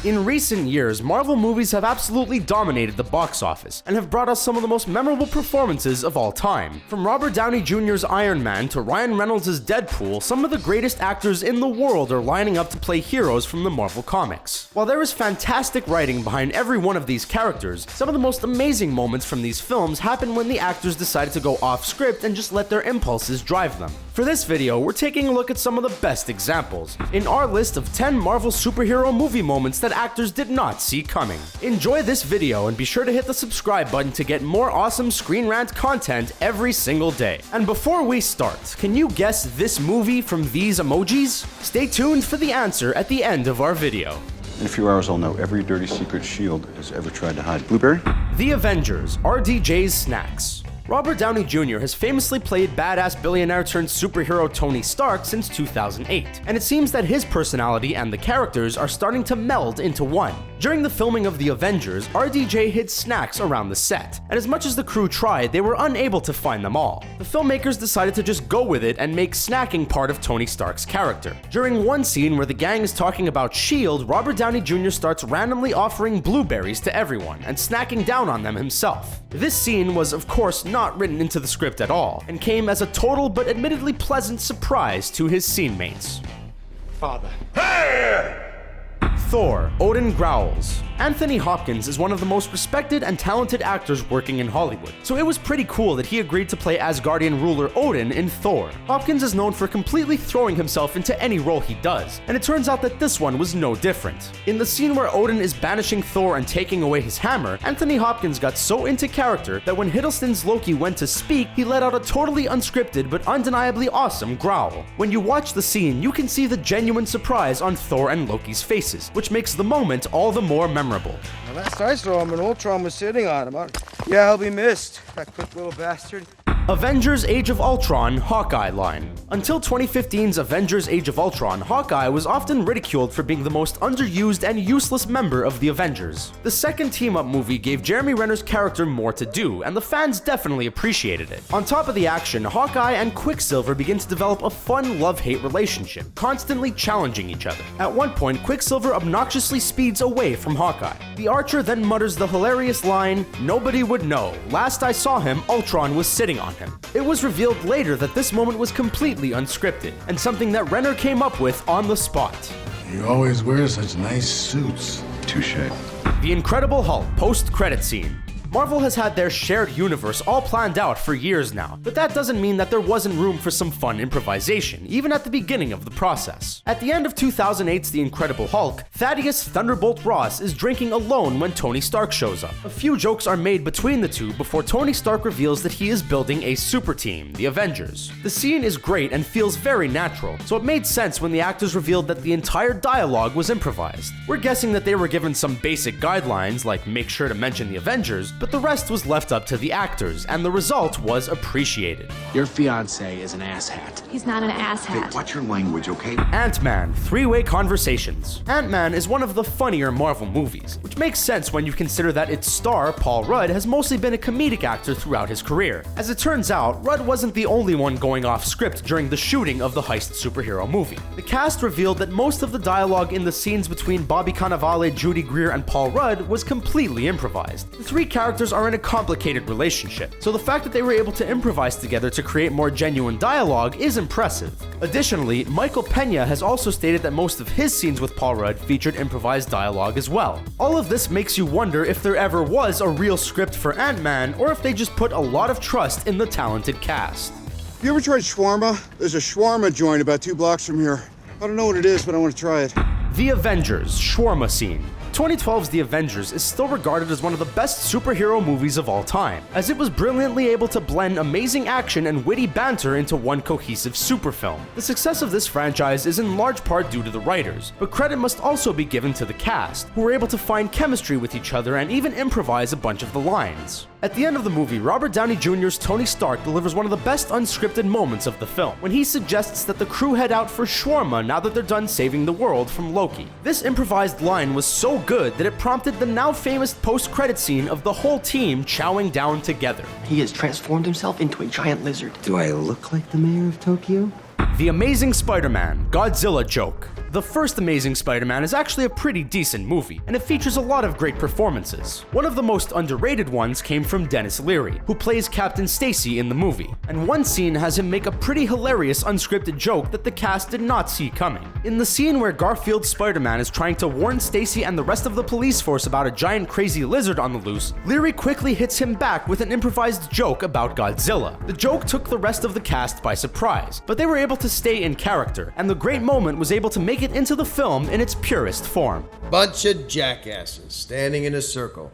In recent years, Marvel movies have absolutely dominated the box office and have brought us some of the most memorable performances of all time. From Robert Downey Jr.'s Iron Man to Ryan Reynolds' Deadpool, some of the greatest actors in the world are lining up to play heroes from the Marvel comics. While there is fantastic writing behind every one of these characters, some of the most amazing moments from these films happen when the actors decided to go off script and just let their impulses drive them. For this video, we're taking a look at some of the best examples in our list of 10 Marvel superhero movie moments that actors did not see coming. Enjoy this video and be sure to hit the subscribe button to get more awesome ScreenRant content every single day. And before we start, can you guess this movie from these emojis? Stay tuned for the answer at the end of our video. In a few hours, I'll know every dirty secret S.H.I.E.L.D. has ever tried to hide. Blueberry? The Avengers, RDJs snacks. Robert Downey Jr. has famously played badass billionaire turned superhero Tony Stark since 2008, and it seems that his personality and the characters are starting to meld into one. During the filming of the Avengers, RDJ hid snacks around the set, and as much as the crew tried, they were unable to find them all. The filmmakers decided to just go with it and make snacking part of Tony Stark's character. During one scene where the gang is talking about S.H.I.E.L.D., Robert Downey Jr. starts randomly offering blueberries to everyone and snacking down on them himself. This scene was, of course, not written into the script at all, and came as a total but admittedly pleasant surprise to his scene mates. Father. Thor, Odin Growls. Anthony Hopkins is one of the most respected and talented actors working in Hollywood, so it was pretty cool that he agreed to play Asgardian ruler Odin in Thor. Hopkins is known for completely throwing himself into any role he does, and it turns out that this one was no different. In the scene where Odin is banishing Thor and taking away his hammer, Anthony Hopkins got so into character that when Hiddleston's Loki went to speak, he let out a totally unscripted but undeniably awesome growl. When you watch the scene, you can see the genuine surprise on Thor and Loki's faces, which makes the moment all the more memorable. The last I saw him, an Ultron was sitting on him. Yeah, I'll be missed. That quick little bastard. Avengers Age of Ultron Hawkeye line. Until 2015's Avengers Age of Ultron, Hawkeye was often ridiculed for being the most underused and useless member of the Avengers. The second team-up movie gave Jeremy Renner's character more to do, and the fans definitely appreciated it. On top of the action, Hawkeye and Quicksilver begin to develop a fun love-hate relationship, constantly challenging each other. At one point, Quicksilver obnoxiously speeds away from Hawkeye. The Archer then mutters the hilarious line, "Nobody would know. Last I saw him, Ultron was sitting on him." It was revealed later that this moment was completely unscripted, and something that Renner came up with on the spot. You always wear such nice suits. Touché. The Incredible Hulk post-credit scene. Marvel has had their shared universe all planned out for years now, but that doesn't mean that there wasn't room for some fun improvisation, even at the beginning of the process. At the end of 2008's The Incredible Hulk, Thaddeus Thunderbolt Ross is drinking alone when Tony Stark shows up. A few jokes are made between the two before Tony Stark reveals that he is building a super team, the Avengers. The scene is great and feels very natural, so it made sense when the actors revealed that the entire dialogue was improvised. We're guessing that they were given some basic guidelines, like make sure to mention the Avengers, but the rest was left up to the actors, and the result was appreciated. Your fiancé is an asshat. He's not an asshat. Watch your language, okay? Ant-Man, three-way conversations. Ant-Man is one of the funnier Marvel movies, which makes sense when you consider that its star, Paul Rudd, has mostly been a comedic actor throughout his career. As it turns out, Rudd wasn't the only one going off script during the shooting of the heist superhero movie. The cast revealed that most of the dialogue in the scenes between Bobby Cannavale, Judy Greer, and Paul Rudd was completely improvised. The three characters are in a complicated relationship, so the fact that they were able to improvise together to create more genuine dialogue is impressive. Additionally, Michael Pena has also stated that most of his scenes with Paul Rudd featured improvised dialogue as well. All of this makes you wonder if there ever was a real script for Ant-Man, or if they just put a lot of trust in the talented cast. You ever tried Shawrma? There's a Shawrma joint about 2 blocks from here. I don't know what it is, but I want to try it. The Avengers Shawrma scene. 2012's The Avengers is still regarded as one of the best superhero movies of all time, as it was brilliantly able to blend amazing action and witty banter into one cohesive super film. The success of this franchise is in large part due to the writers, but credit must also be given to the cast, who were able to find chemistry with each other and even improvise a bunch of the lines. At the end of the movie, Robert Downey Jr.'s Tony Stark delivers one of the best unscripted moments of the film, when he suggests that the crew head out for Shawrma now that they're done saving the world from Loki. This improvised line was so good that it prompted the now famous post-credit scene of the whole team chowing down together. He has transformed himself into a giant lizard. Do I look like the mayor of Tokyo? The Amazing Spider-Man Godzilla joke. The first Amazing Spider-Man is actually a pretty decent movie, and it features a lot of great performances. One of the most underrated ones came from Dennis Leary, who plays Captain Stacy in the movie, and one scene has him make a pretty hilarious unscripted joke that the cast did not see coming. In the scene where Garfield's Spider-Man is trying to warn Stacy and the rest of the police force about a giant crazy lizard on the loose, Leary quickly hits him back with an improvised joke about Godzilla. The joke took the rest of the cast by surprise, but they were able to stay in character, and the great moment was able to make it into the film in its purest form. Bunch of jackasses standing in a circle.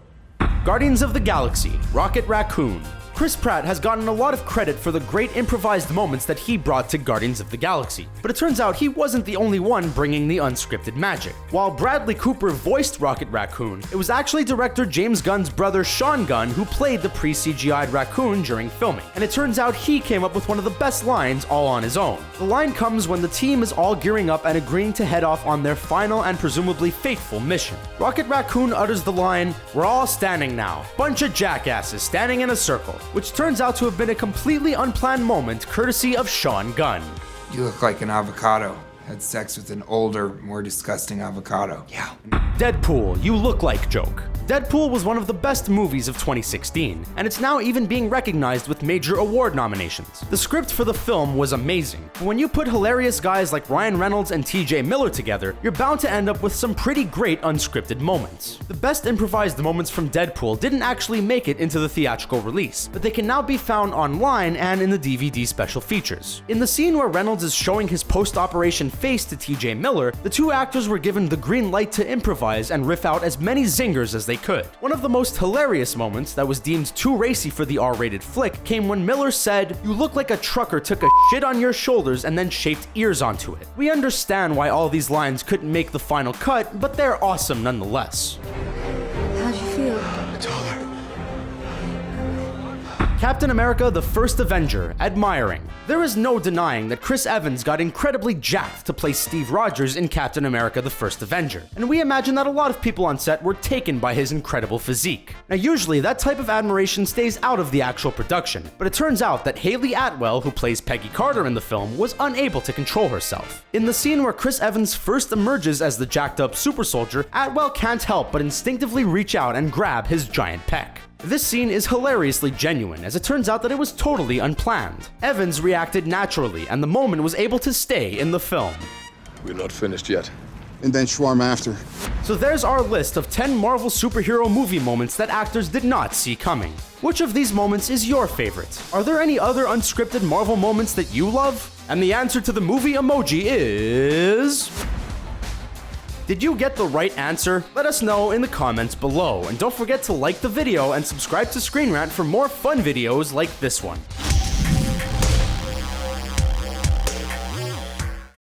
Guardians of the Galaxy, Rocket Raccoon. Chris Pratt has gotten a lot of credit for the great improvised moments that he brought to Guardians of the Galaxy, but it turns out he wasn't the only one bringing the unscripted magic. While Bradley Cooper voiced Rocket Raccoon, it was actually director James Gunn's brother Sean Gunn who played the pre-CGI'd raccoon during filming, and it turns out he came up with one of the best lines all on his own. The line comes when the team is all gearing up and agreeing to head off on their final and presumably fateful mission. Rocket Raccoon utters the line, "We're all standing now, bunch of jackasses standing in a circle," which turns out to have been a completely unplanned moment courtesy of Sean Gunn. You look like an avocado. Had sex with an older, more disgusting avocado. Yeah. Deadpool, you look like joke. Deadpool was one of the best movies of 2016, and it's now even being recognized with major award nominations. The script for the film was amazing, but when you put hilarious guys like Ryan Reynolds and TJ Miller together, you're bound to end up with some pretty great unscripted moments. The best improvised moments from Deadpool didn't actually make it into the theatrical release, but they can now be found online and in the DVD special features. In the scene where Reynolds is showing his post-operation face to TJ Miller, the two actors were given the green light to improvise and riff out as many zingers as they could. One of the most hilarious moments that was deemed too racy for the R-rated flick came when Miller said, "You look like a trucker took a shit on your shoulders and then shaped ears onto it." We understand why all these lines couldn't make the final cut, but they're awesome nonetheless. How'd you feel? Captain America: The First Avenger, admiring. There is no denying that Chris Evans got incredibly jacked to play Steve Rogers in Captain America: The First Avenger, and we imagine that a lot of people on set were taken by his incredible physique. Now usually that type of admiration stays out of the actual production, but it turns out that Haley Atwell, who plays Peggy Carter in the film, was unable to control herself. In the scene where Chris Evans first emerges as the jacked up super soldier, Atwell can't help but instinctively reach out and grab his giant pec. This scene is hilariously genuine, as it turns out that it was totally unplanned. Evans reacted naturally, and the moment was able to stay in the film. We're not finished yet. And then Shawrma after. So there's our list of 10 Marvel superhero movie moments that actors did not see coming. Which of these moments is your favorite? Are there any other unscripted Marvel moments that you love? And the answer to the movie emoji is... Did you get the right answer? Let us know in the comments below, and don't forget to like the video and subscribe to ScreenRant for more fun videos like this one.